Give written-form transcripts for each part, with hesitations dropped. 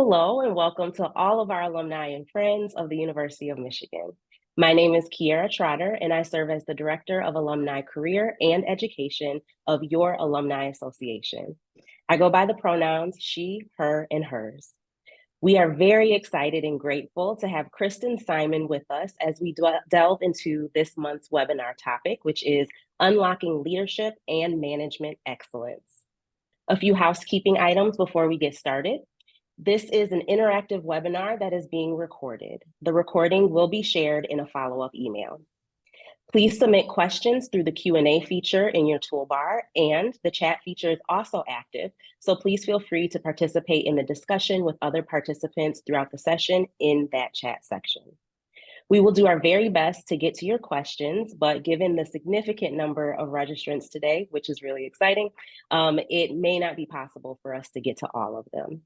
Hello and welcome to all of our alumni and friends of the University of Michigan. My name is Kiara Trotter and I serve as the Director of Alumni Career and Education of your Alumni Association. I go by the pronouns she, her, and hers. We are very excited and grateful to have Kristen Simon with us as we delve into this month's webinar topic, which is Unlocking Leadership and Management Excellence. A few housekeeping items before we get started. This is an interactive webinar that is being recorded. The recording will be shared in a follow-up email. Please submit questions through the Q&A feature in your toolbar, and the chat feature is also active, so please feel free to participate in the discussion with other participants throughout the session in that chat section. We will do our very best to get to your questions, but given the significant number of registrants today, which is really exciting, it may not be possible for us to get to all of them.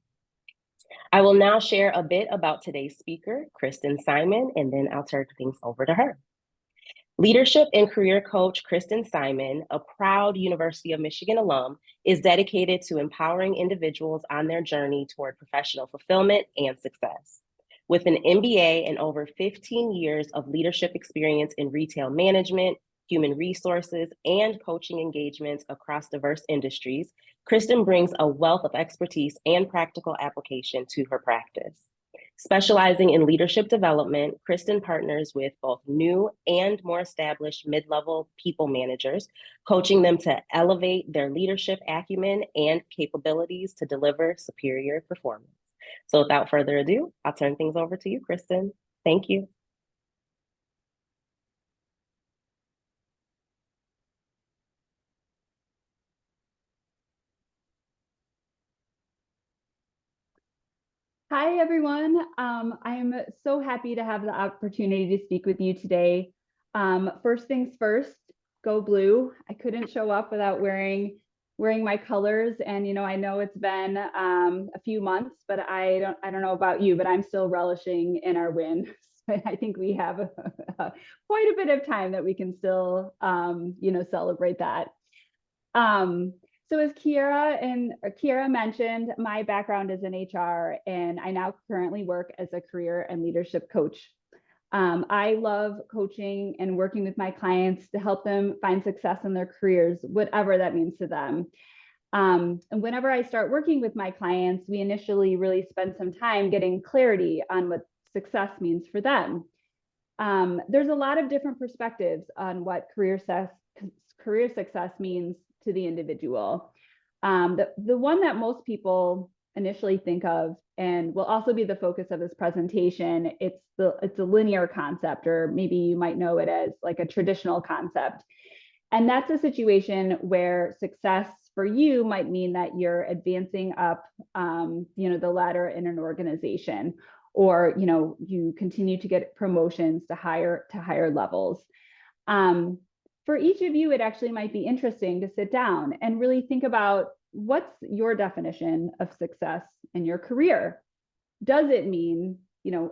I will now share a bit about today's speaker, Kristen Simon, and then I'll turn things over to her. Leadership and career coach Kristen Simon, a proud University of Michigan alum, is dedicated to empowering individuals on their journey toward professional fulfillment and success. With an MBA and over 15 years of leadership experience in retail management, human resources, and coaching engagements across diverse industries, Kristen brings a wealth of expertise and practical application to her practice. Specializing in leadership development, Kristen partners with both new and more established mid-level people managers, coaching them to elevate their leadership acumen and capabilities to deliver superior performance. So without further ado, I'll turn things over to you, Kristen. Thank you. Hi, everyone. I'm so happy to have the opportunity to speak with you today. First things first, go blue. I couldn't show up without wearing my colors. And, I know it's been a few months, but I don't know about you, but I'm still relishing in our win. I think we have quite a bit of time that we can still, celebrate that. So as Kiara mentioned, my background is in HR, and I now currently work as a career and leadership coach. I love coaching and working with my clients to help them find success in their careers, whatever that means to them. And whenever I start working with my clients, we initially really spend some time getting clarity on what success means for them. There's a lot of different perspectives on what career success means to the individual. The one that most people initially think of, and will also be the focus of this presentation, it's a linear concept, or maybe you might know it as like a traditional concept. And that's a situation where success for you might mean that you're advancing up, the ladder in an organization, or you continue to get promotions to higher levels. For each of you, it actually might be interesting to sit down and really think about, what's your definition of success in your career? Does it mean,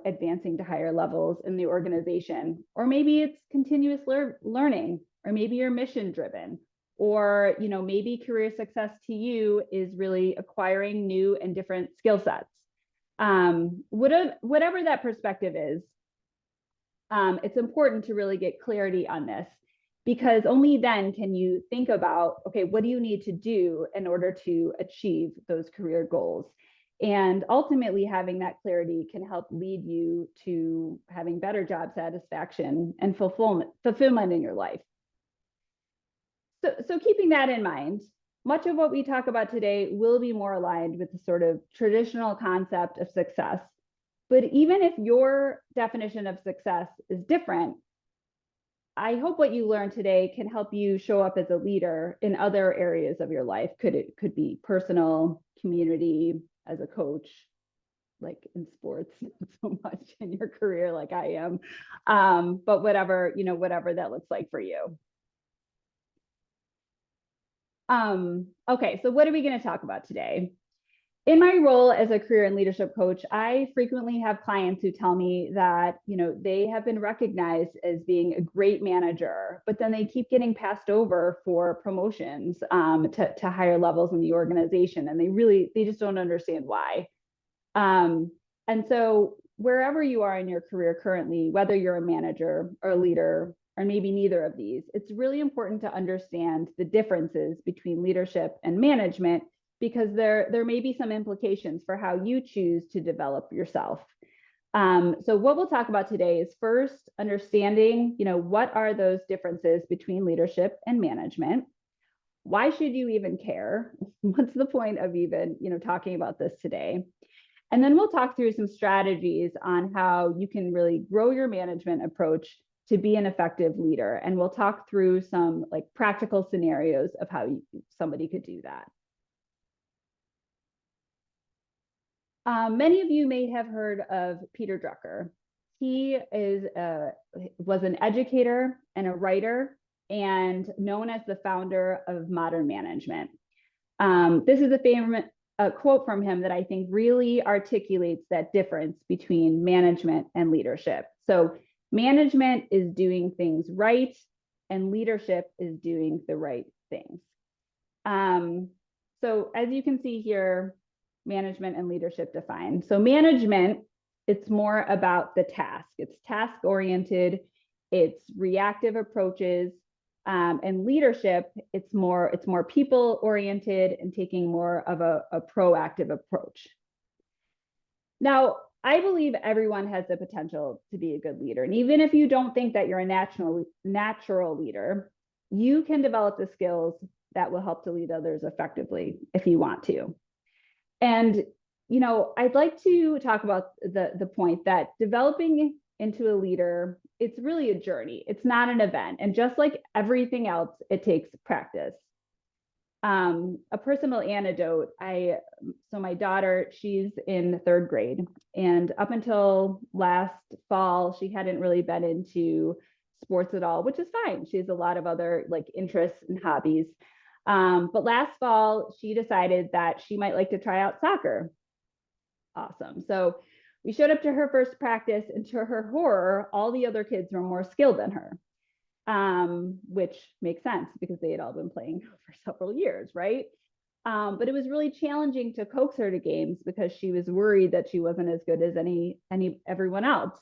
advancing to higher levels in the organization? Or maybe it's continuous learning, or maybe you're mission driven, or, maybe career success to you is really acquiring new and different skill sets. Whatever that perspective is, it's important to really get clarity on this, because only then can you think about, okay, what do you need to do in order to achieve those career goals? And ultimately, having that clarity can help lead you to having better job satisfaction and fulfillment in your life. So keeping that in mind, much of what we talk about today will be more aligned with the sort of traditional concept of success. But even if your definition of success is different, I hope what you learned today can help you show up as a leader in other areas of your life. It could be personal, community, as a coach, like in sports, not so much in your career like I am, but whatever that looks like for you. Okay, so what are we going to talk about today? In my role as a career and leadership coach, I frequently have clients who tell me that, they have been recognized as being a great manager, but then they keep getting passed over for promotions to higher levels in the organization. And they just don't understand why. And so wherever you are in your career currently, whether you're a manager or a leader, or maybe neither of these, it's really important to understand the differences between leadership and management, because there may be some implications for how you choose to develop yourself. So what we'll talk about today is first understanding, what are those differences between leadership and management? Why should you even care? What's the point of even, talking about this today? And then we'll talk through some strategies on how you can really grow your management approach to be an effective leader. And we'll talk through some like practical scenarios of how somebody could do that. Many of you may have heard of Peter Drucker. He was an educator and a writer and known as the founder of modern management. This is a famous quote from him that I think really articulates that difference between management and leadership. So management is doing things right, and leadership is doing the right things. So as you can see here, management and leadership defined. So management, it's more about the task. It's task oriented, it's reactive approaches, and leadership, it's more people oriented and taking more of a proactive approach. Now, I believe everyone has the potential to be a good leader. And even if you don't think that you're a natural leader, you can develop the skills that will help to lead others effectively if you want to. And, I'd like to talk about the point that developing into a leader, it's really a journey. It's not an event. And just like everything else, it takes practice. A personal anecdote, so my daughter, she's in third grade, and up until last fall, she hadn't really been into sports at all, which is fine. She has a lot of other like interests and hobbies. But last fall, she decided that she might like to try out soccer. Awesome. So we showed up to her first practice, and to her horror, all the other kids were more skilled than her, which makes sense because they had all been playing for several years, right? But it was really challenging to coax her to games because she was worried that she wasn't as good as everyone else.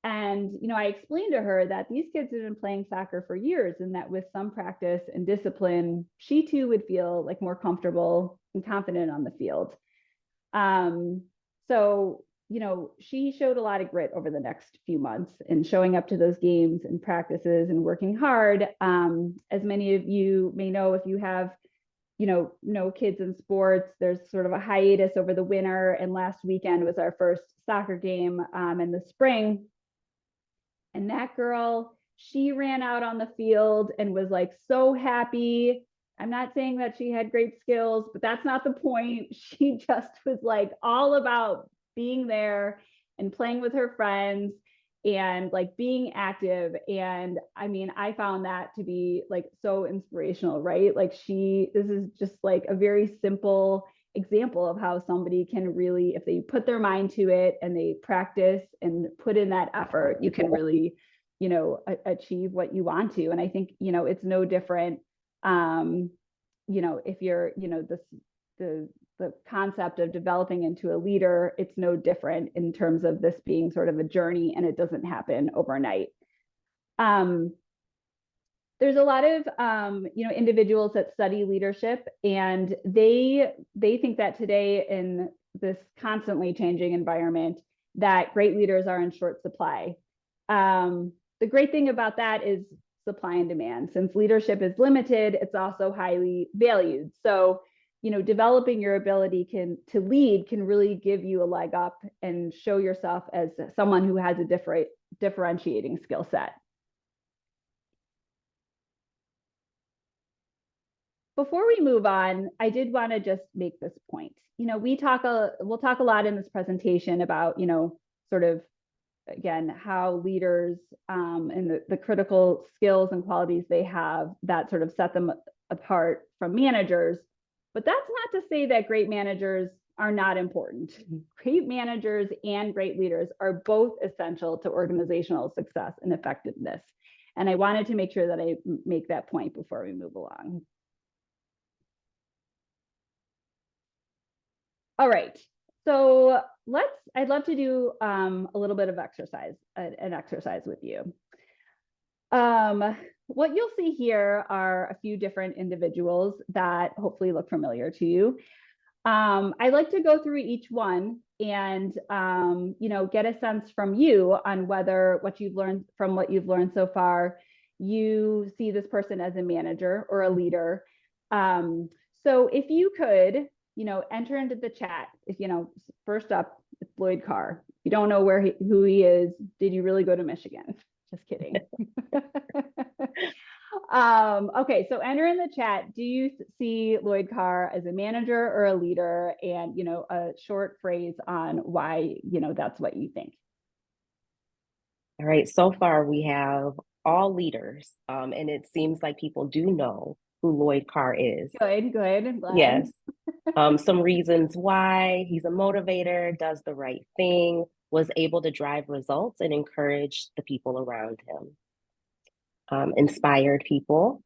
And, I explained to her that these kids had been playing soccer for years, and that with some practice and discipline, she too would feel like more comfortable and confident on the field. So, she showed a lot of grit over the next few months in showing up to those games and practices and working hard. As many of you may know, if you have, no kids in sports, there's sort of a hiatus over the winter. And last weekend was our first soccer game in the spring. And that girl, she ran out on the field and was like so happy. I'm not saying that she had great skills, but that's not the point. She just was like all about being there and playing with her friends and like being active. And I mean, I found that to be like so inspirational, right? Like this is just like a very simple example of how somebody can really, if they put their mind to it and they practice and put in that effort, you can really, achieve what you want to. And I think, it's no different. If you're, the concept of developing into a leader, it's no different in terms of this being sort of a journey, and it doesn't happen overnight. There's a lot of individuals that study leadership, and they think that today in this constantly changing environment that great leaders are in short supply. The great thing about that is supply and demand. Since leadership is limited, it's also highly valued. So, developing your ability to lead can really give you a leg up and show yourself as someone who has a differentiating skill set. Before we move on, I did want to just make this point. We'll talk a lot in this presentation about, sort of, again, how leaders and the critical skills and qualities they have that sort of set them apart from managers. But that's not to say that great managers are not important. Great managers and great leaders are both essential to organizational success and effectiveness. And I wanted to make sure that I make that point before we move along. All right. So I'd love to do a little bit of exercise, an exercise with you. What you'll see here are a few different individuals that hopefully look familiar to you. I like to go through each one and get a sense from you on whether what you've learned so far, you see this person as a manager or a leader. So if you could, enter into the chat. If first up, it's Lloyd Carr. You don't know who he is. Did you really go to Michigan? Just kidding. Okay, so enter in the chat. Do you see Lloyd Carr as a manager or a leader? And a short phrase on why that's what you think. All right, so far we have all leaders, and it seems like people do know who Lloyd Carr is. Good. I'm glad. Yes. Some reasons why: he's a motivator, does the right thing, was able to drive results and encourage the people around him. Inspired people,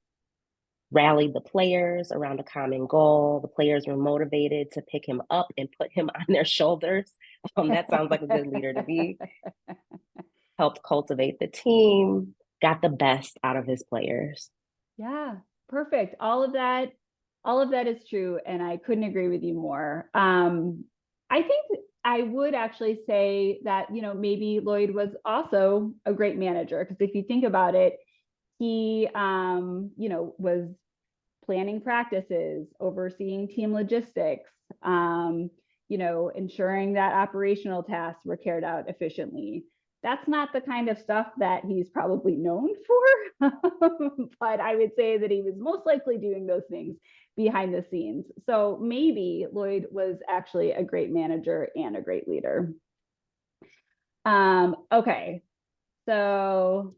rallied the players around a common goal. The players were motivated to pick him up and put him on their shoulders. That sounds like a good leader to me. Helped cultivate the team, got the best out of his players. Yeah, perfect. All of that is true, and I couldn't agree with you more. I think I would actually say that maybe Lloyd was also a great manager, because if you think about it, he was planning practices, overseeing team logistics, ensuring that operational tasks were carried out efficiently. That's not the kind of stuff that he's probably known for, but I would say that he was most likely doing those things behind the scenes. So maybe Lloyd was actually a great manager and a great leader. Okay, so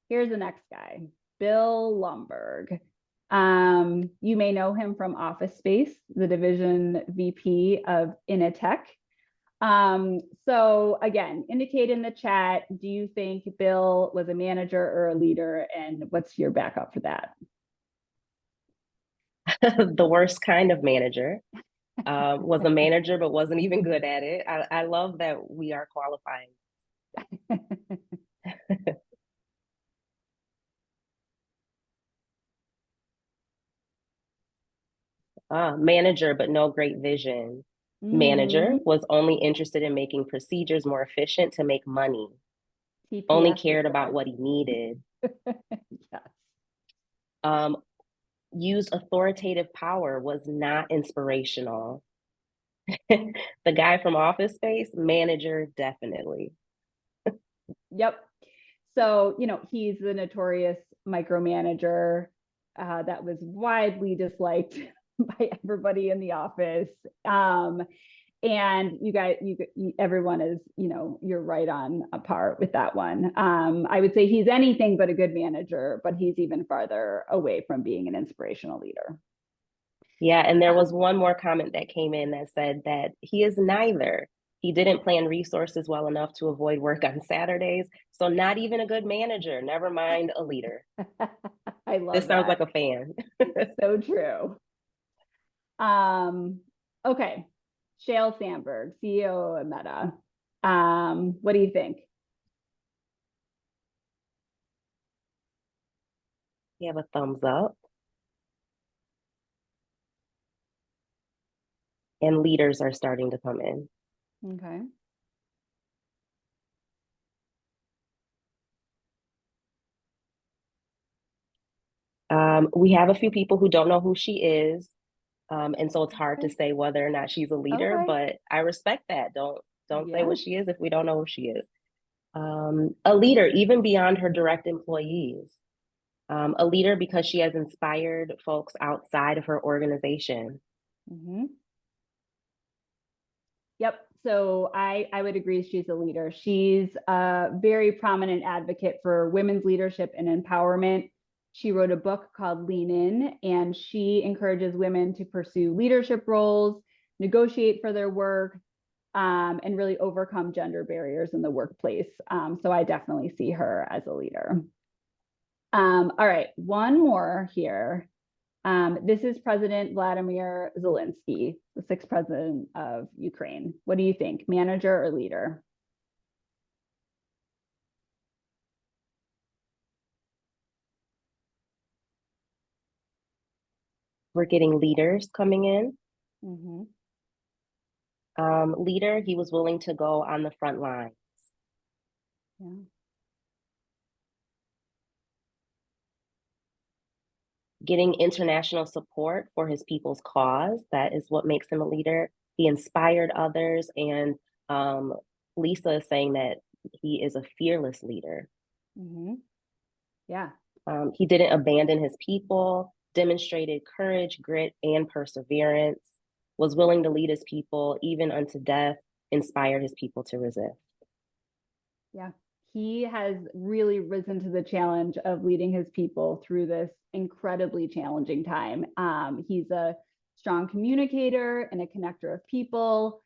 here's the next guy, Bill Lumberg. You may know him from Office Space, the division VP of Initech. So again, indicate in the chat, do you think Bill was a manager or a leader, and what's your backup for that? The worst kind of manager. Was a manager, but wasn't even good at it. I love that we are qualifying. Manager, but no great vision. Manager was only interested in making procedures more efficient to make money. TPS only cared about what he needed. Yes. Used authoritative power, was not inspirational. The guy from Office Space, manager, definitely. Yep. So, he's the notorious micromanager that was widely disliked by everybody in the office. And everyone is, you're right on a par with that one. I would say he's anything but a good manager, but he's even farther away from being an inspirational leader. Yeah, and there was one more comment that came in that said that he is neither. He didn't plan resources well enough to avoid work on Saturdays, so not even a good manager, never mind a leader. I love this sounds that. like a fan. So true. Okay. Sheryl Sandberg, CEO of Meta. What do you think? You have a thumbs up. And leaders are starting to come in. Okay. We have a few people who don't know who she is. And so it's hard to say whether or not she's a leader, but I respect that. Don't say what she is if we don't know who she is. A leader, even beyond her direct employees. A leader because she has inspired folks outside of her organization. Mm-hmm. Yep. So I would agree she's a leader. She's a very prominent advocate for women's leadership and empowerment. She wrote a book called Lean In, and she encourages women to pursue leadership roles, negotiate for their work, and really overcome gender barriers in the workplace. So I definitely see her as a leader. All right, one more here. This is President Vladimir Zelensky, the sixth president of Ukraine. What do you think, manager or leader? We're getting leaders coming in. Mm-hmm. Leader, he was willing to go on the front line. Yeah. Getting international support for his people's cause. That is what makes him a leader. He inspired others, and Lisa is saying that he is a fearless leader. Mm-hmm. Yeah. He didn't abandon his people, demonstrated courage, grit, and perseverance, was willing to lead his people even unto death, inspired his people to resist. Yeah. He has really risen to the challenge of leading his people through this incredibly challenging time. He's a strong communicator and a connector of people.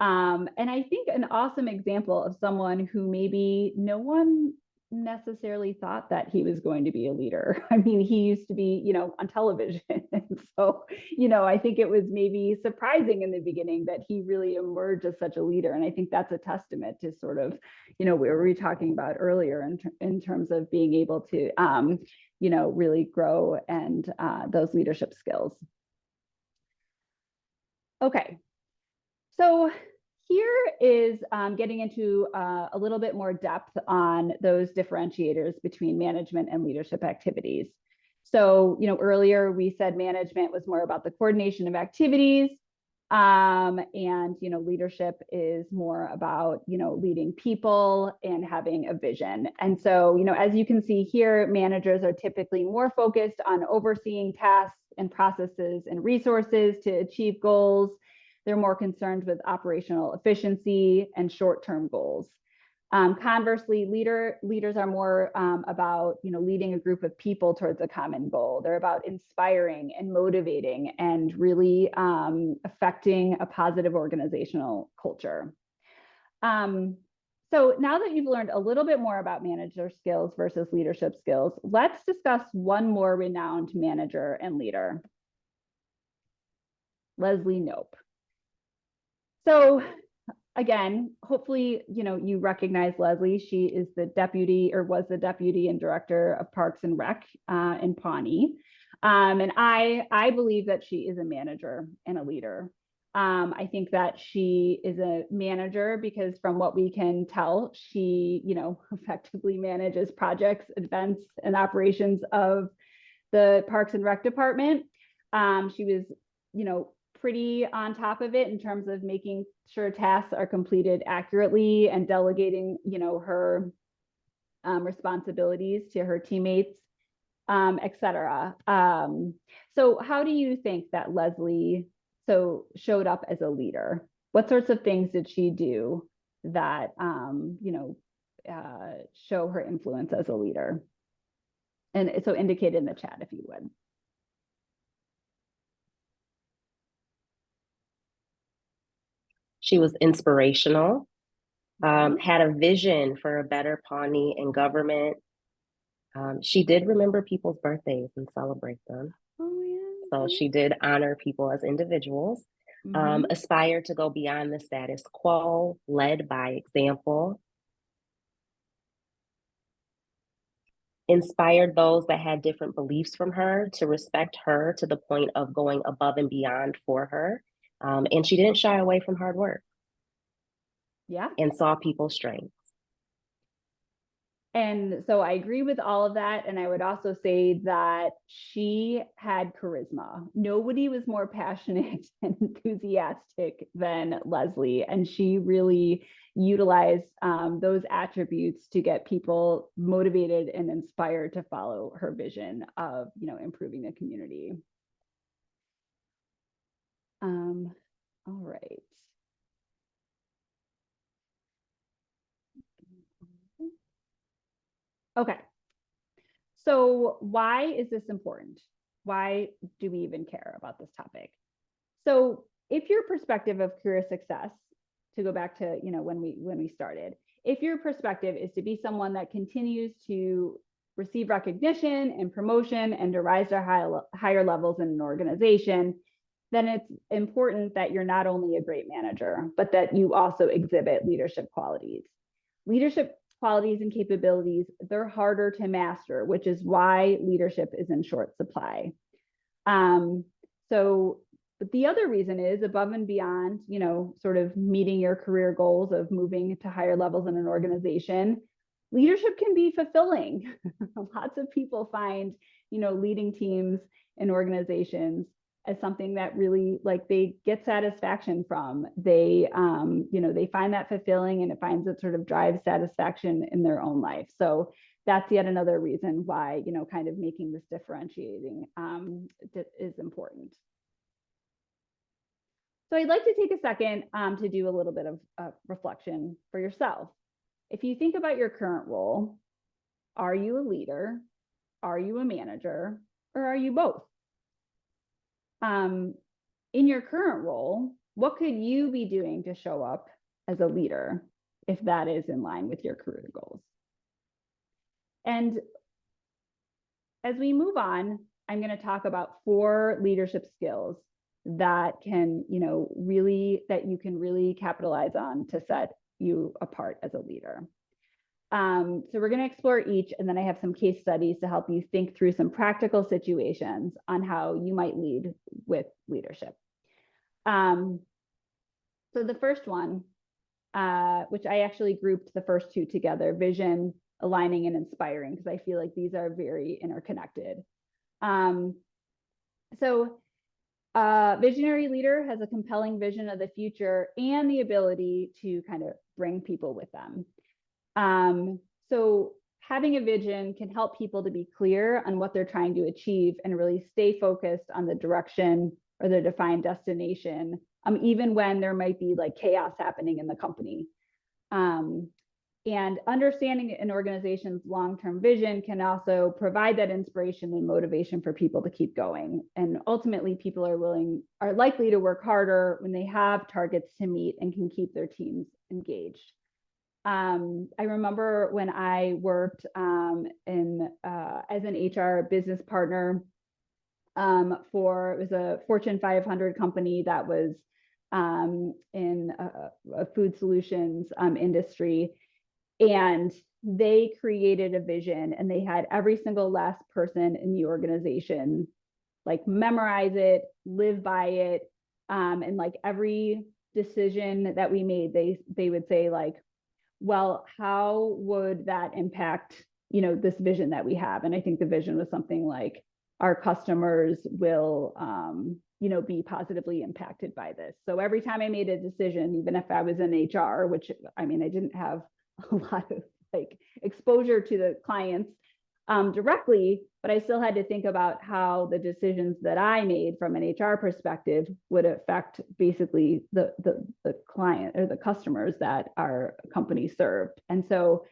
And I think an awesome example of someone who maybe no one necessarily thought that he was going to be a leader. I mean, he used to be, on television. And so, I think it was maybe surprising in the beginning that he really emerged as such a leader. And I think that's a testament to sort of, we were talking about earlier in terms of being able to, really grow and those leadership skills. Okay, so here is getting into a little bit more depth on those differentiators between management and leadership activities. So, earlier we said management was more about the coordination of activities, and leadership is more about leading people and having a vision. And so, as you can see here, managers are typically more focused on overseeing tasks and processes and resources to achieve goals. They're more concerned with operational efficiency and short-term goals. Conversely, leaders are more about leading a group of people towards a common goal. They're about inspiring and motivating and really affecting a positive organizational culture. So now that you've learned a little bit more about manager skills versus leadership skills, let's discuss one more renowned manager and leader, Leslie Knope. So again, hopefully, you recognize Leslie. She is the deputy, or was the deputy and director of Parks and Rec in Pawnee. And I believe that she is a manager and a leader. I think that she is a manager because from what we can tell, she, effectively manages projects, events, and operations of the Parks and Rec department. She was, pretty on top of it in terms of making sure tasks are completed accurately and delegating, her responsibilities to her teammates, etc. So how do you think that Leslie showed up as a leader? What sorts of things did she do that, show her influence as a leader? And so indicate in the chat if you would. She was inspirational, had a vision for a better Pawnee and government. She did remember people's birthdays and celebrate them. Oh, yeah. So she did honor people as individuals, aspired to go beyond the status quo, led by example, inspired those that had different beliefs from her to respect her to the point of going above and beyond for her. And she didn't shy away from hard work. Yeah. And saw people's strengths. And so I agree with all of that. And I would also say that she had charisma. Nobody was more passionate and enthusiastic than Leslie. And she really utilized those attributes to get people motivated and inspired to follow her vision of, improving the community. All right. Okay. So why is this important? Why do we even care about this topic? So if your perspective of career success, to go back to when we started, if your perspective is to be someone that continues to receive recognition and promotion and to rise to higher levels in an organization, then it's important that you're not only a great manager, but that you also exhibit leadership qualities. Leadership qualities and capabilities, they're harder to master, which is why leadership is in short supply. But the other reason is above and beyond, sort of meeting your career goals of moving to higher levels in an organization, leadership can be fulfilling. Lots of people find, leading teams and organizations as something that really they get satisfaction from. They find that fulfilling, and it finds it sort of drives satisfaction in their own life. So that's yet another reason why, kind of making this differentiating is important. So I'd like to take a second to do a little bit of reflection for yourself. If you think about your current role, are you a leader? Are you a manager? Or are you both? In your current role, what could you be doing to show up as a leader if that is in line with your career goals? And as we move on, I'm going to talk about 4 leadership skills that can, that you can really capitalize on to set you apart as a leader. So we're going to explore each, and then I have some case studies to help you think through some practical situations on how you might lead with leadership. So the first one, which I actually grouped the first 2 together, vision, aligning, and inspiring, because I feel like these are very interconnected. Visionary leader has a compelling vision of the future and the ability to kind of bring people with them. So having a vision can help people to be clear on what they're trying to achieve and really stay focused on the direction or their defined destination, even when there might be chaos happening in the company. And understanding an organization's long-term vision can also provide that inspiration and motivation for people to keep going. And ultimately, people are likely to work harder when they have targets to meet and can keep their teams engaged. I remember when I worked as an HR business partner it was a Fortune 500 company that was in a food solutions industry. And they created a vision, and they had every single last person in the organization memorize it, live by it, and every decision that we made, they would say well, how would that impact this vision that we have? And I think the vision was something like our customers will be positively impacted by this. So every time I made a decision, even if I was in HR, which I didn't have a lot of exposure to the clients directly, but I still had to think about how the decisions that I made from an HR perspective would affect basically the client or the customers that our company served. And so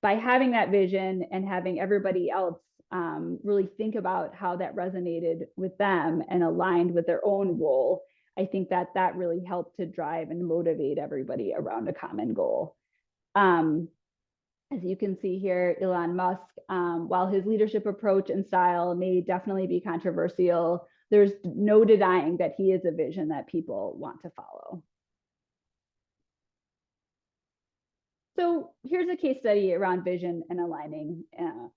by having that vision and having everybody else really think about how that resonated with them and aligned with their own role, I think that really helped to drive and motivate everybody around a common goal. As you can see here, Elon Musk, while his leadership approach and style may definitely be controversial, there's no denying that he is a vision that people want to follow. So here's a case study around vision and aligning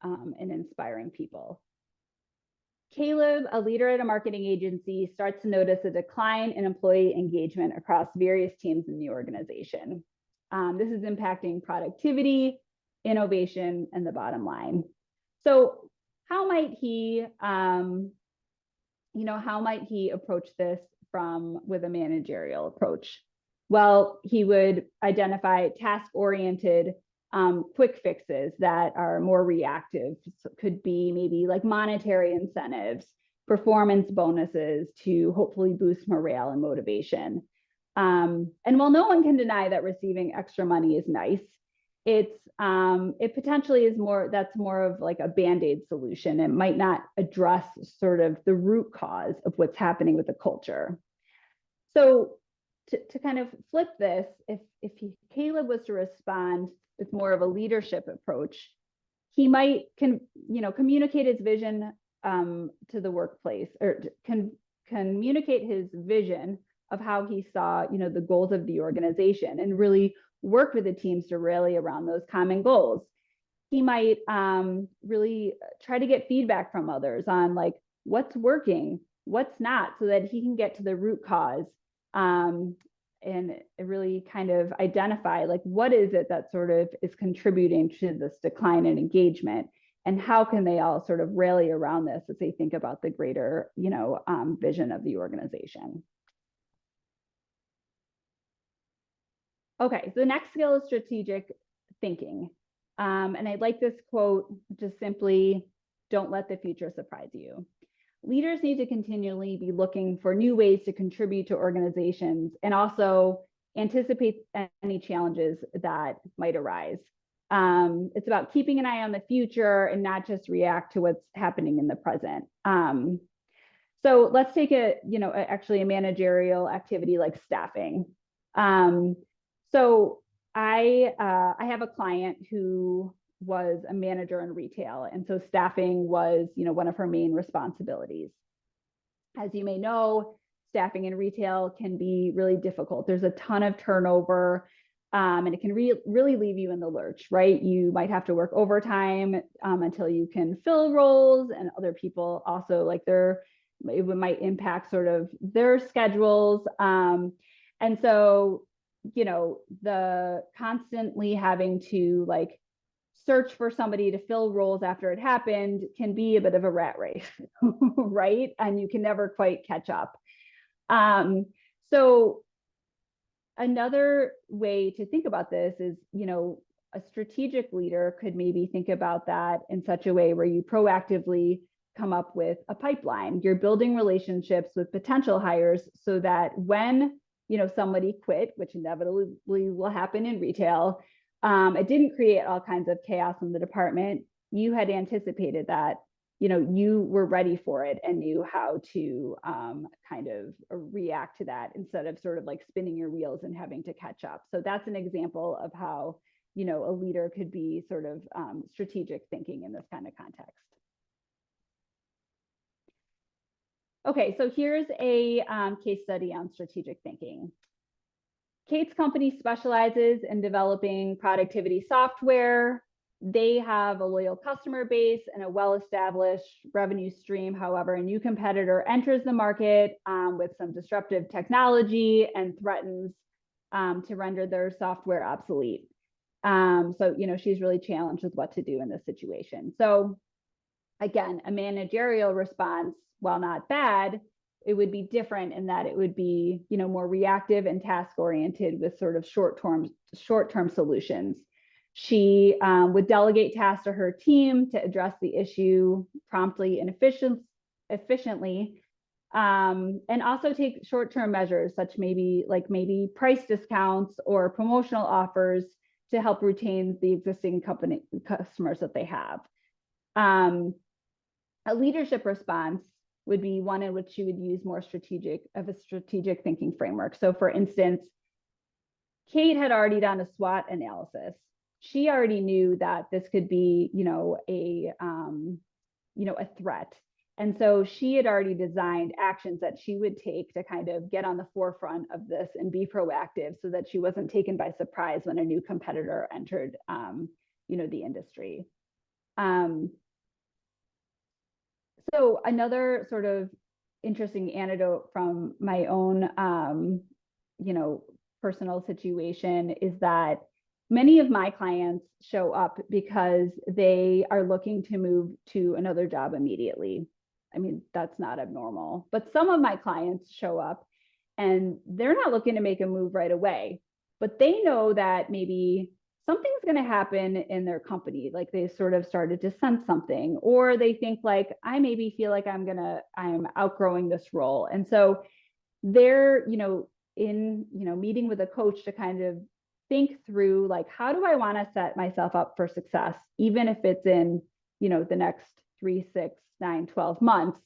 and inspiring people. Caleb, a leader at a marketing agency, starts to notice a decline in employee engagement across various teams in the organization. This is impacting productivity, innovation, and the bottom line. So how might he, approach this with a managerial approach? Well, he would identify task-oriented quick fixes that are more reactive. So it could be maybe monetary incentives, performance bonuses to hopefully boost morale and motivation. And while no one can deny that receiving extra money is nice, it potentially is that's more of a Band-Aid solution. It might not address sort of the root cause of what's happening with the culture. So to kind of flip this, if Caleb was to respond with more of a leadership approach, he might communicate his vision to the workplace, or can communicate his vision of how he saw, the goals of the organization, and really work with the teams to rally around those common goals. He might really try to get feedback from others on like what's working, what's not, so that he can get to the root cause, and really kind of identify like what is it that sort of is contributing to this decline in engagement, and how can they all sort of rally around this as they think about the greater, vision of the organization. Okay, so the next skill is strategic thinking. And I like this quote, just simply, don't let the future surprise you. Leaders need to continually be looking for new ways to contribute to organizations and also anticipate any challenges that might arise. It's about keeping an eye on the future and not just react to what's happening in the present. So let's take actually a managerial activity like staffing. So I have a client who was a manager in retail, and so staffing was, one of her main responsibilities. As you may know, staffing in retail can be really difficult. There's a ton of turnover, and it can really leave you in the lurch, right? You might have to work overtime until you can fill roles, and other people also it might impact sort of their schedules. And so, the constantly having to like search for somebody to fill roles after it happened can be a bit of a rat race, right? And you can never quite catch up. So another way to think about this is, a strategic leader could maybe think about that in such a way where you proactively come up with a pipeline. You're building relationships with potential hires so that when somebody quit, which inevitably will happen in retail, it didn't create all kinds of chaos in the department. You had anticipated that, you were ready for it and knew how to kind of react to that instead of sort of like spinning your wheels and having to catch up. So that's an example of how, a leader could be sort of strategic thinking in this kind of context. Okay, so here's a case study on strategic thinking. Kate's company specializes in developing productivity software. They have a loyal customer base and a well-established revenue stream. However, a new competitor enters the market with some disruptive technology and threatens to render their software obsolete. So, she's really challenged with what to do in this situation. So again, a managerial response, while not bad, it would be different in that it would be, more reactive and task oriented with sort of short-term solutions. She would delegate tasks to her team to address the issue promptly and efficiently, and also take short-term measures, such maybe price discounts or promotional offers to help retain the existing company customers that they have. A leadership response would be one in which you would use more strategic thinking framework. So for instance, Kate had already done a SWOT analysis. She already knew that this could be, a threat. And so she had already designed actions that she would take to kind of get on the forefront of this and be proactive so that she wasn't taken by surprise when a new competitor entered, the industry. So another sort of interesting anecdote from my own, personal situation is that many of my clients show up because they are looking to move to another job immediately. I mean, that's not abnormal, but some of my clients show up and they're not looking to make a move right away, but they know that maybe something's going to happen in their company. Like they sort of started to sense something, or they think like, I maybe feel like I'm outgrowing this role. And so they're, in, meeting with a coach to kind of think through like, how do I want to set myself up for success, even if it's in, the next 3, 6, 9, 12 months.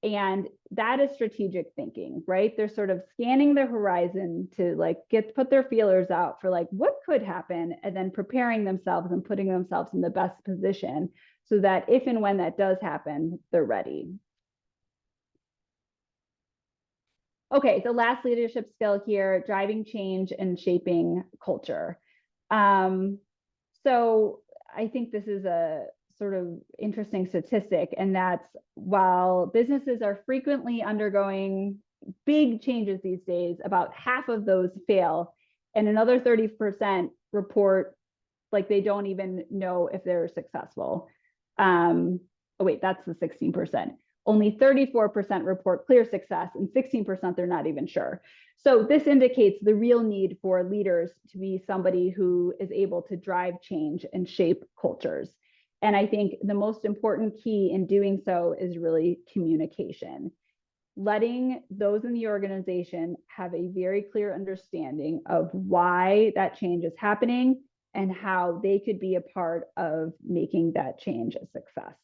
And that is strategic thinking, right? They're sort of scanning the horizon to like put their feelers out for like what could happen, and then preparing themselves and putting themselves in the best position so that if and when that does happen, they're ready. Okay, the last leadership skill here, driving change and shaping culture. So I think this is a sort of interesting statistic, and that's while businesses are frequently undergoing big changes these days, about half of those fail, and another 30% report like they don't even know if they're successful. Oh wait, that's the 16%. Only 34% report clear success, and 16% they're not even sure. So this indicates the real need for leaders to be somebody who is able to drive change and shape cultures. And I think the most important key in doing so is really communication. Letting those in the organization have a very clear understanding of why that change is happening and how they could be a part of making that change a success.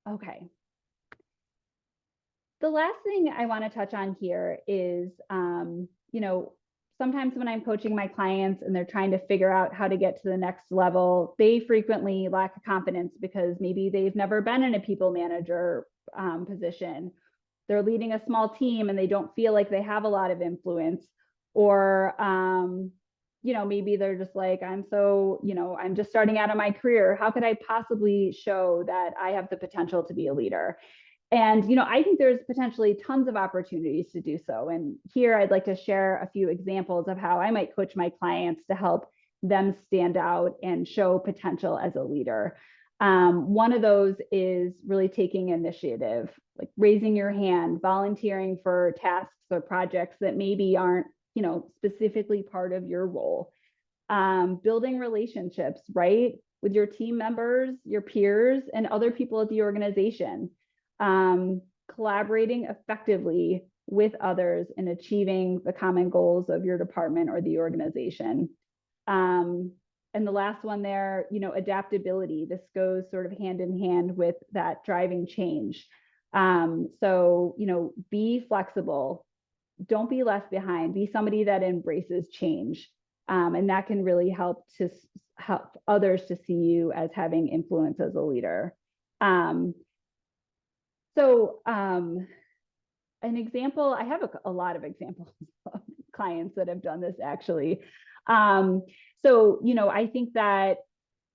Okay. The last thing I want to touch on here is, sometimes when I'm coaching my clients and they're trying to figure out how to get to the next level, they frequently lack confidence because maybe they've never been in a people manager position. They're leading a small team and they don't feel like they have a lot of influence, or maybe they're just like, I'm just starting out in my career. How could I possibly show that I have the potential to be a leader? And, I think there's potentially tons of opportunities to do so. And here I'd like to share a few examples of how I might coach my clients to help them stand out and show potential as a leader. One of those is really taking initiative, like raising your hand, volunteering for tasks or projects that maybe aren't, specifically part of your role. Building relationships, right, with your team members, your peers, and other people at the organization. Collaborating effectively with others in achieving the common goals of your department or the organization. And the last one there, adaptability. This goes sort of hand in hand with that driving change. So, be flexible. Don't be left behind. Be somebody that embraces change. And that can really help others to see you as having influence as a leader. An example, I have a lot of examples of clients that have done this actually. I think that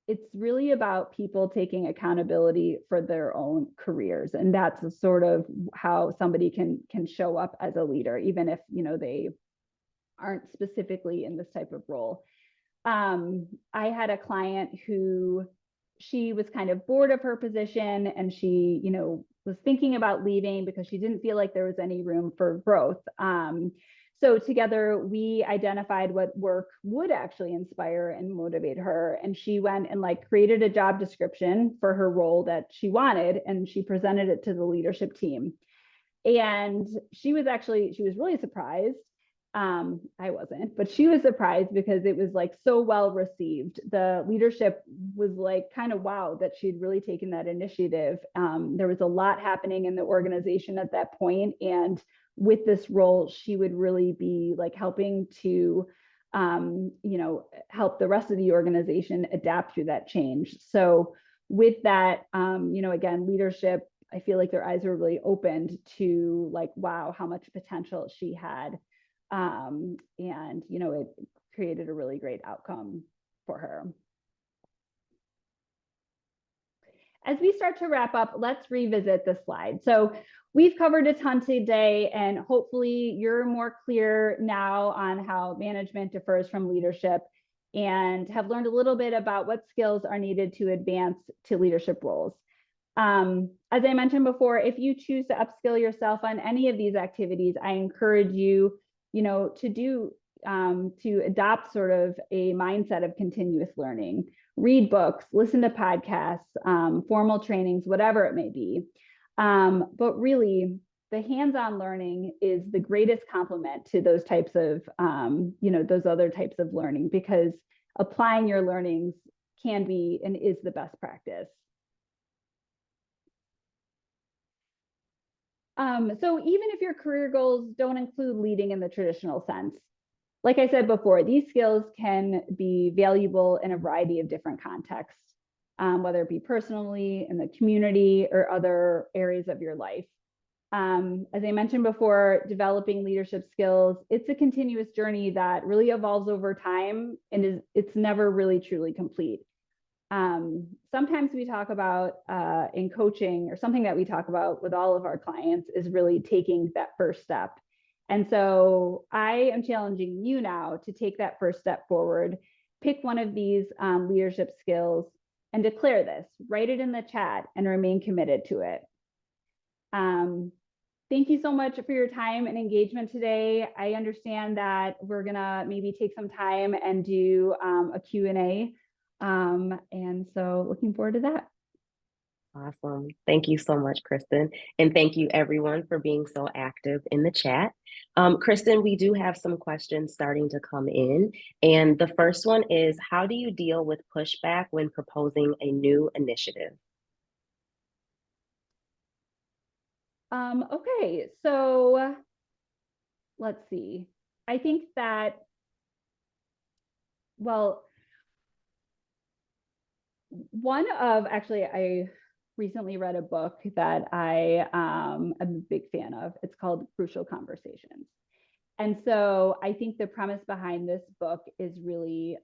it's really about people taking accountability for their own careers. And that's sort of how somebody can show up as a leader, even if, they aren't specifically in this type of role. I had a client who she was kind of bored of her position, and she, was thinking about leaving because she didn't feel like there was any room for growth. So together we identified what work would actually inspire and motivate her. And she went and created a job description for her role that she wanted, and she presented it to the leadership team. And she was really surprised. I wasn't, but she was surprised because it was so well received. The leadership was kind of wow that she'd really taken that initiative. There was a lot happening in the organization at that point, and with this role, she would really be helping to, help the rest of the organization adapt through that change. So with that, again, leadership, I feel like their eyes were really opened to wow, how much potential she had. And, it created a really great outcome for her. As we start to wrap up, let's revisit the slide. So we've covered a ton today, and hopefully you're more clear now on how management differs from leadership and have learned a little bit about what skills are needed to advance to leadership roles. As I mentioned before, if you choose to upskill yourself on any of these activities, I encourage you, to adopt sort of a mindset of continuous learning. Read books, listen to podcasts, formal trainings, whatever it may be. But really, the hands-on learning is the greatest complement to those types of, those other types of learning, because applying your learnings can be and is the best practice. So even if your career goals don't include leading in the traditional sense, like I said before, these skills can be valuable in a variety of different contexts, whether it be personally, in the community, or other areas of your life. As I mentioned before, developing leadership skills, it's a continuous journey that really evolves over time and it's never really truly complete. Sometimes we talk about in coaching, or something that we talk about with all of our clients, is really taking that first step. And so I am challenging you now to take that first step forward, pick one of these leadership skills and declare this, write it in the chat and remain committed to it. Thank you so much for your time and engagement today. I understand that we're gonna maybe take some time and do a Q&A. And so looking forward to that. Awesome. Thank you so much, Kristen. And thank you everyone for being so active in the chat. Kristen, we do have some questions starting to come in. And the first one is, how do you deal with pushback when proposing a new initiative? Okay, so let's see. I think that, well, actually, I recently read a book that I am a big fan of. It's called Crucial Conversations. And so I think the premise behind this book is really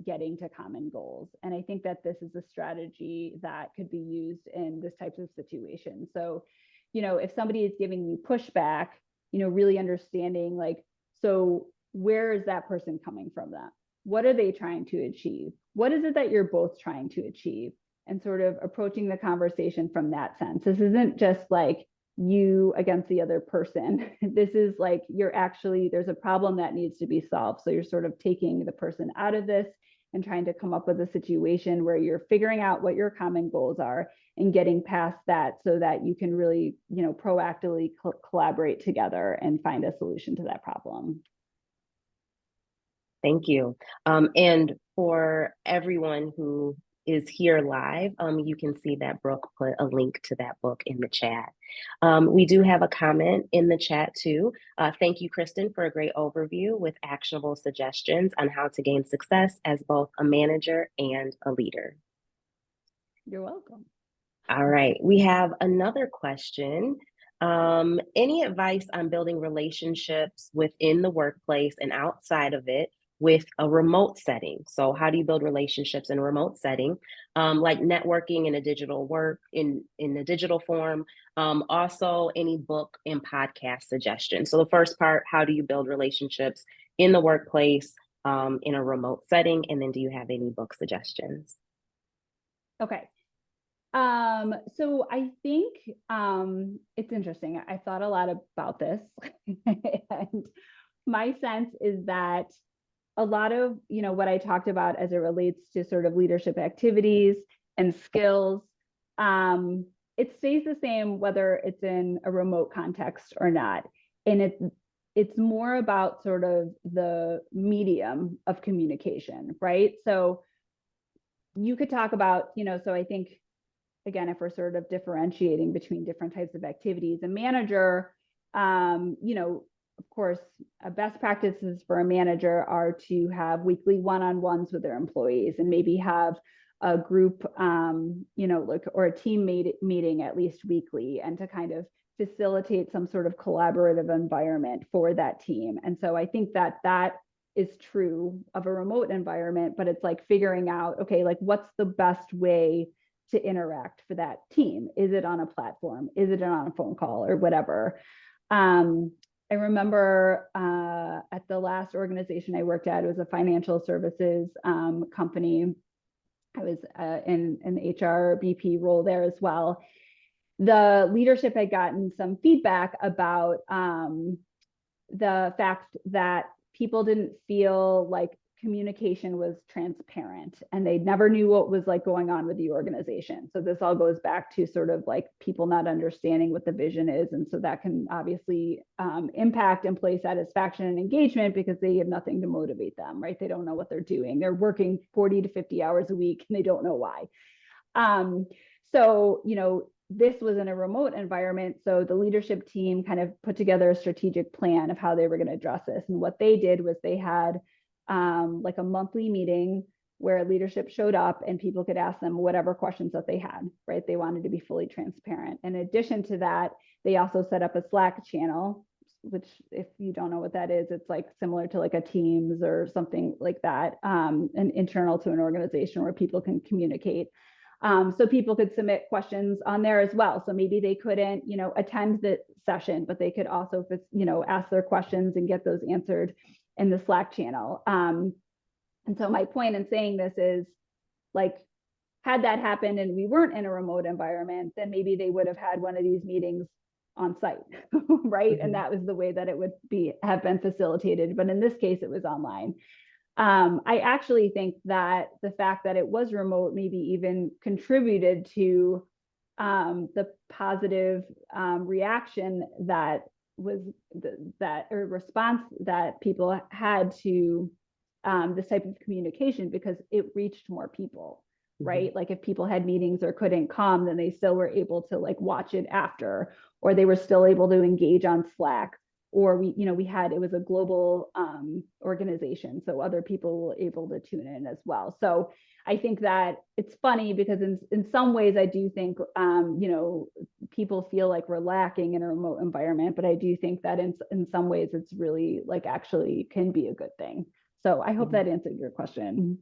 getting to common goals. And I think that this is a strategy that could be used in this type of situation. So, if somebody is giving you pushback, really understanding, like, so where is that person coming from that? What are they trying to achieve? What is it that you're both trying to achieve? And sort of approaching the conversation from that sense. This isn't just like you against the other person. This is like, there's a problem that needs to be solved. So you're sort of taking the person out of this and trying to come up with a situation where you're figuring out what your common goals are and getting past that so that you can really, proactively collaborate together and find a solution to that problem. Thank you. And for everyone who is here live, you can see that Brooke put a link to that book in the chat. We do have a comment in the chat too. Thank you, Kristen, for a great overview with actionable suggestions on how to gain success as both a manager and a leader. You're welcome. All right, we have another question. Any advice on building relationships within the workplace and outside of it with a remote setting? So how do you build relationships in a remote setting? Like networking in a digital in a digital form. Also any book and podcast suggestions. So the first part, how do you build relationships in the workplace in a remote setting? And then do you have any book suggestions? Okay. So I think it's interesting. I thought a lot about this. And my sense is that a lot of, what I talked about as it relates to sort of leadership activities and skills, it stays the same whether it's in a remote context or not. And it's more about sort of the medium of communication, right? So you could talk about, so I think, again, if we're sort of differentiating between different types of activities, a manager, of course, best practices for a manager are to have weekly one-on-ones with their employees and maybe have a group, or a team meeting at least weekly, and to kind of facilitate some sort of collaborative environment for that team. And so I think that is true of a remote environment, but it's like figuring out, okay, like what's the best way to interact for that team? Is it on a platform? Is it on a phone call or whatever? I remember at the last organization I worked at, it was a financial services company. I was in an HR BP role there as well. The leadership had gotten some feedback about the fact that people didn't feel like communication was transparent and they never knew what was like going on with the organization. So this all goes back to sort of like people not understanding what the vision is. And so that can obviously impact employee satisfaction and engagement because they have nothing to motivate them, right? They don't know what they're doing. They're working 40 to 50 hours a week and they don't know why. So, this was in a remote environment. So the leadership team kind of put together a strategic plan of how they were going to address this. And what they did was they had like a monthly meeting where leadership showed up and people could ask them whatever questions that they had, right? They wanted to be fully transparent. In addition to that, they also set up a Slack channel, which if you don't know what that is, it's like similar to like a Teams or something like that, and internal to an organization where people can communicate. So people could submit questions on there as well. So maybe they couldn't, attend the session, but they could also, ask their questions and get those answered in the Slack channel. And so my point in saying this is like, had that happened and we weren't in a remote environment, then maybe they would have had one of these meetings on site, right? Mm-hmm. And that was the way that it would have been facilitated. But in this case, it was online. I actually think that the fact that it was remote maybe even contributed to the positive reaction that was or response that people had to this type of communication, because it reached more people, right? Mm-hmm. Like if people had meetings or couldn't come, then they still were able to like watch it after, or they were still able to engage on Slack. Or it was a global organization, so other people were able to tune in as well. So I think that it's funny because in some ways I do think people feel like we're lacking in a remote environment, but I do think that in some ways it's really like actually can be a good thing. So I hope that answered your question.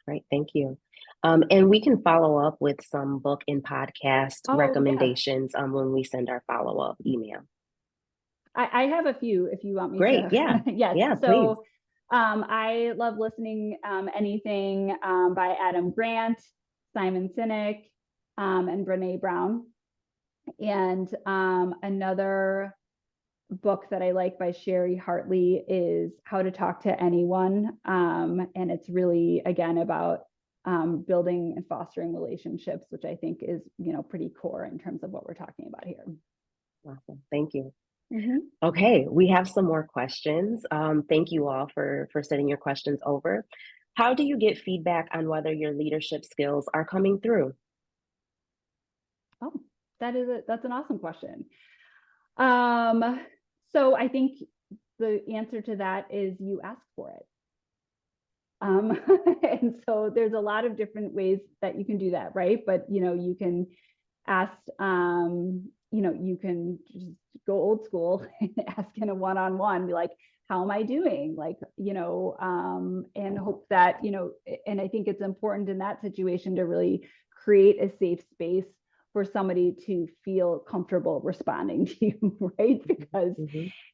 Great, thank you. And we can follow up with some book and podcast recommendations when we send our follow-up email. I have a few if you want me to. Great, yeah. Yes. Yeah, so please. I love listening anything by Adam Grant, Simon Sinek, and Brene Brown. And another book that I like by Sherry Hartley is How to Talk to Anyone. And it's really, again, about building and fostering relationships, which I think is, pretty core in terms of what we're talking about here. Awesome. Thank you. Mm-hmm. Okay, we have some more questions. Thank you all for sending your questions over. How do you get feedback on whether your leadership skills are coming through? Oh, that's an awesome question. So I think the answer to that is you ask for it. And so there's a lot of different ways that you can do that, right? But you can ask, you can just go old school and ask in a one-on-one, be like, how am I doing? Like, and hope that, and I think it's important in that situation to really create a safe space for somebody to feel comfortable responding to you, right? Because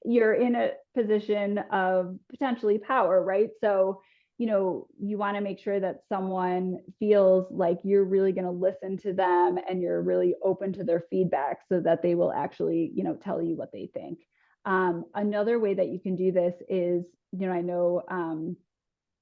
you're in a position of potentially power, right? So, you want to make sure that someone feels like you're really going to listen to them and you're really open to their feedback so that they will actually, tell you what they think. Another way that you can do this is, I know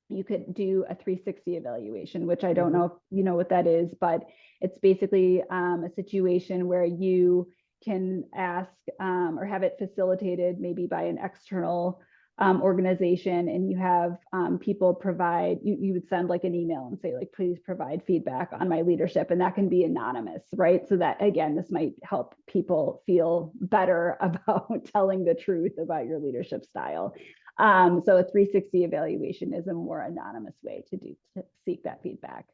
you could do a 360 evaluation, which I don't know if you know what that is, but it's basically a situation where you can ask or have it facilitated maybe by an external organization, and you have people provide, you would send like an email and say like, please provide feedback on my leadership. And that can be anonymous, right? So that, again, this might help people feel better about telling the truth about your leadership style. So a 360 evaluation is a more anonymous way to seek that feedback.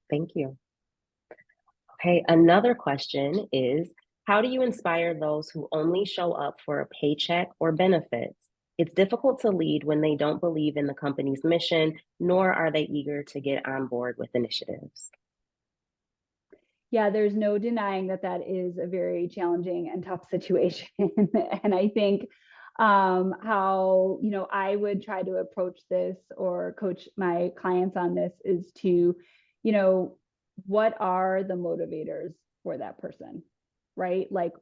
Thank you. Okay, another question is, how do you inspire those who only show up for a paycheck or benefits? It's difficult to lead when they don't believe in the company's mission, nor are they eager to get on board with initiatives. Yeah, there's no denying that is a very challenging and tough situation. And I think how, I would try to approach this or coach my clients on this is to, what are the motivators for that person, right? Like,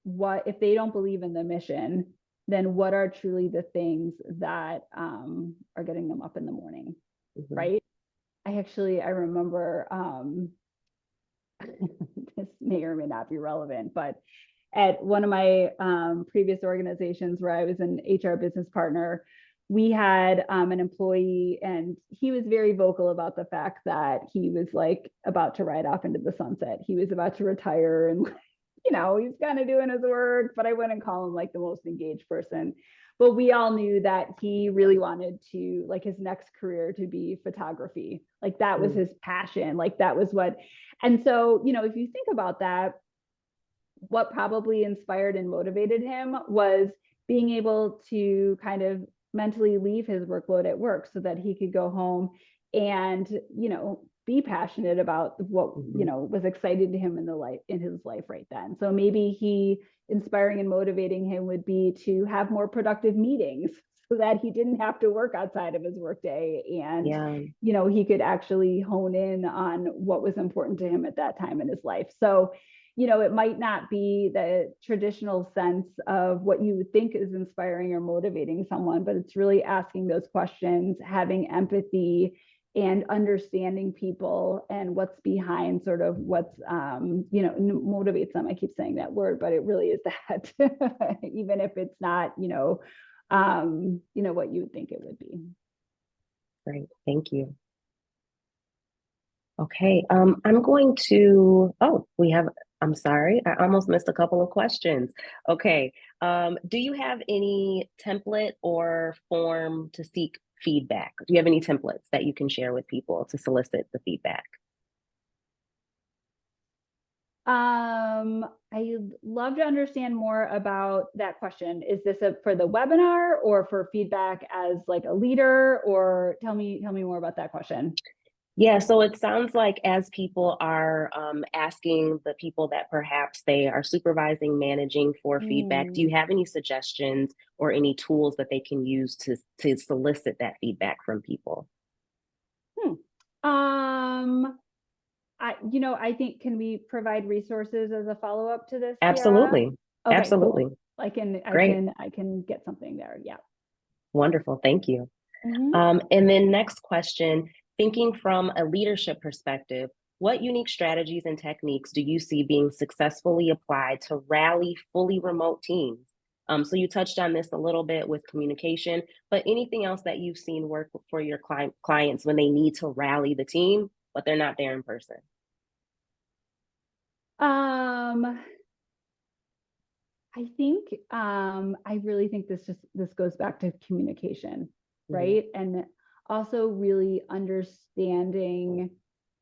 what if they don't believe in the mission, then what are truly the things that are getting them up in the morning, Mhm. right? I remember this may or may not be relevant, but at one of my previous organizations where I was an HR business partner, we had an employee, and he was very vocal about the fact that he was like about to ride off into the sunset. He was about to retire, and he's kind of doing his work, but I wouldn't call him like the most engaged person. But we all knew that he really wanted to, like, his next career to be photography. Like that was Mm. his passion. Like that was what, and so, if you think about that, what probably inspired and motivated him was being able to kind of mentally leave his workload at work so that he could go home and be passionate about what Mhm. was excited to him in his life right then. So maybe he inspiring and motivating him would be to have more productive meetings so that he didn't have to work outside of his workday, and Yeah. he could actually hone in on what was important to him at that time in his life. So it might not be the traditional sense of what you would think is inspiring or motivating someone, but it's really asking those questions, having empathy, and understanding people and what's behind sort of what's motivates them. I keep saying that word, but it really is that, even if it's not what you would think it would be. Great. Thank you. Okay. I'm going to, oh, I'm sorry, I almost missed a couple of questions. Okay. Do you have any template or form to seek feedback? Do you have any templates that you can share with people to solicit the feedback? I'd love to understand more about that question. Is this for the webinar or for feedback as like a leader, or tell me more about that question. Yeah, so it sounds like as people are asking the people that perhaps they are supervising, managing for feedback, do you Mm. have any suggestions or any tools that they can use to solicit that feedback from people? Hmm. I think, can we provide resources as a follow-up to this, Kiara? Absolutely. Okay, Absolutely. cool. I can I Great. can I can get something there. Yeah. Wonderful. Thank you. Mhm. And then next question, thinking from a leadership perspective, what unique strategies and techniques do you see being successfully applied to rally fully remote teams? So you touched on this a little bit with communication, but anything else that you've seen work for your clients when they need to rally the team, but they're not there in person? Um, I think I really think this goes back to communication, Mhm. right? And also really understanding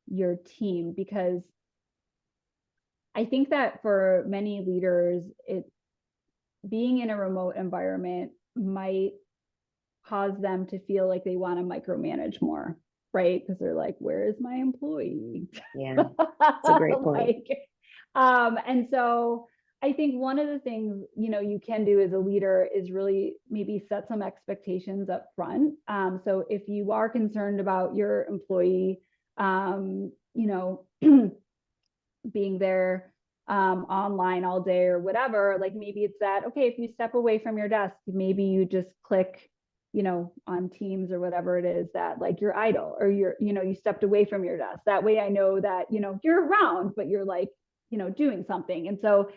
your team, because I think that for many leaders, being in a remote environment might cause them to feel like they want to micromanage more, right? Because they're like, where is my employee? Yeah, it's a great point. Like, and so I think one of the things you can do as a leader is really maybe set some expectations up front. So if you are concerned about your employee, being there online all day or whatever, like maybe it's that, okay, if you step away from your desk, maybe you just click, on Teams or whatever it is, that like you're idle, or you stepped away from your desk. That way I know that, you're around, but you're like, doing something. And so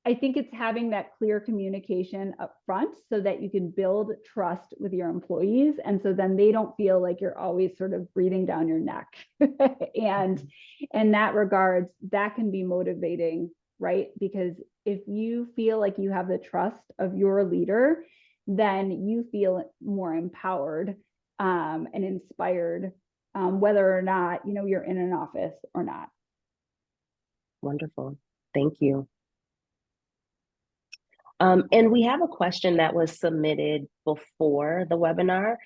I think it's having that clear communication up front so that you can build trust with your employees. And so then they don't feel like you're always sort of breathing down your neck. And in that regards, that can be motivating, right? Because if you feel like you have the trust of your leader, then you feel more empowered and inspired, whether or not, you're in an office or not. Wonderful. Thank you. And we have a question that was submitted before the webinar.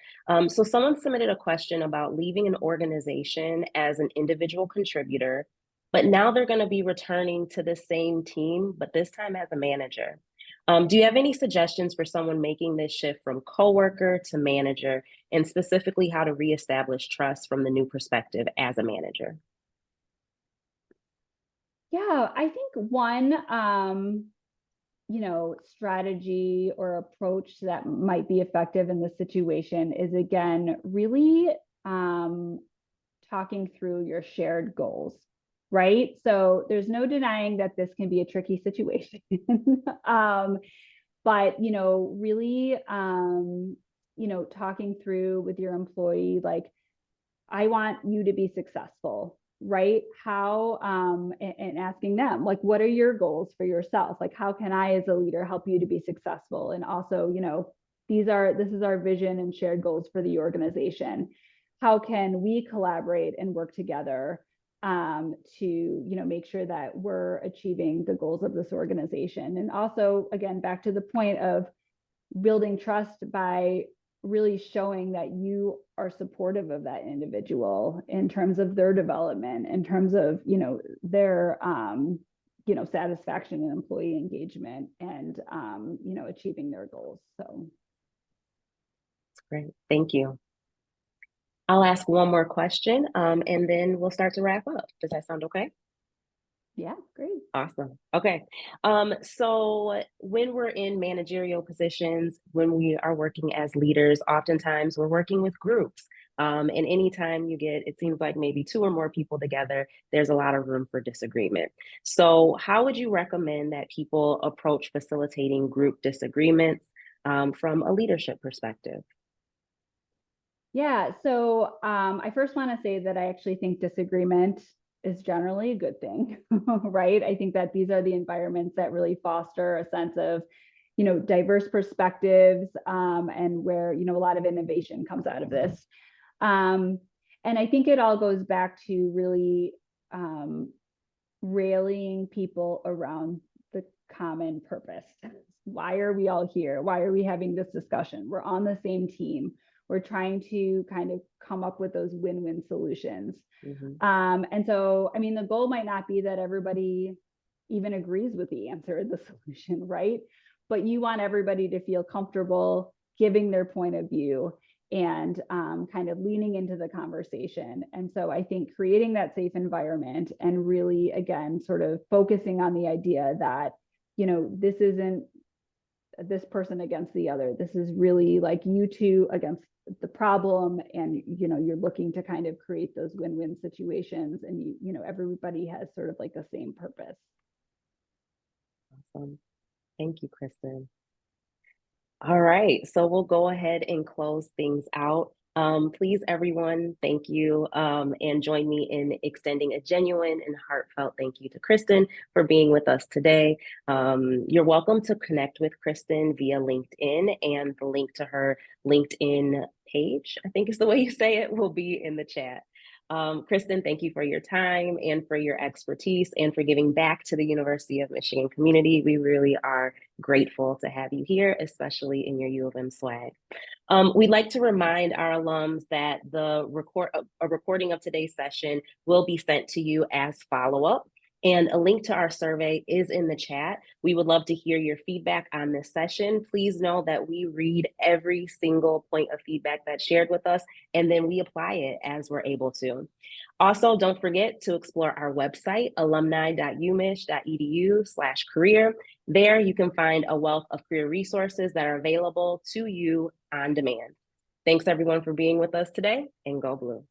So someone submitted a question about leaving an organization as an individual contributor, but now they're going to be returning to the same team, but this time as a manager. Do you have any suggestions for someone making this shift from coworker to manager, and specifically how to reestablish trust from the new perspective as a manager? Yeah, I think one, strategy or approach that might be effective in the situation is, again, really talking through your shared goals, right? So there's no denying that this can be a tricky situation. But really talking through with your employee, like, I want you to be successful, right? How and asking them, like, what are your goals for yourself? Like, how can I as a leader help you to be successful? And also, this is our vision and shared goals for the organization. How can we collaborate and work together to make sure that we're achieving the goals of this organization? And also, again, back to the point of building trust by really showing that you are supportive of that individual in terms of their development, in terms of their satisfaction and employee engagement, and achieving their goals. So That's great. Thank you. I'll ask one more question, and then we'll start to wrap up. Does that sound okay? yeah, great. Awesome. Okay. So when we're in managerial positions, when we are working as leaders, oftentimes we're working with groups. And anytime you get, it seems like maybe two or more people together, there's a lot of room for disagreement. So, how would you recommend that people approach facilitating group disagreements from a leadership perspective? Yeah, so I first want to say that I actually think disagreement is generally a good thing, right? I think that these are the environments that really foster a sense of, diverse perspectives, and where, a lot of innovation comes out of this. Um, and I think it all goes back to really rallying people around the common purpose. Why are we all here? Why are we having this discussion? We're on the same team. We're trying to kind of come up with those win-win solutions. Mhm. And so, I mean, the goal might not be that everybody even agrees with the answer, the solution, right? But you want everybody to feel comfortable giving their point of view and kind of leaning into the conversation. And so I think creating that safe environment and really, again, sort of focusing on the idea that, this isn't this person against the other. This is really like you two against the problem. And, you're looking to kind of create those win-win situations, and everybody has sort of like the same purpose. Awesome. Thank you, Kristen. All right, so we'll go ahead and close things out. Please, everyone, thank you, and join me in extending a genuine and heartfelt thank you to Kristen for being with us today. You're welcome to connect with Kristen via LinkedIn, and the link to her LinkedIn page, I think is the way you say it, will be in the chat. Kristen, thank you for your time and for your expertise and for giving back to the University of Michigan community. We really are grateful to have you here, especially in your U of M swag. We'd like to remind our alums that a recording of today's session will be sent to you as follow-up. And a link to our survey is in the chat. We would love to hear your feedback on this session. Please know that we read every single point of feedback that's shared with us, and then we apply it as we're able to. Also, don't forget to explore our website, alumni.umich.edu/career. There you can find a wealth of career resources that are available to you on demand. Thanks everyone for being with us today, and go Blue.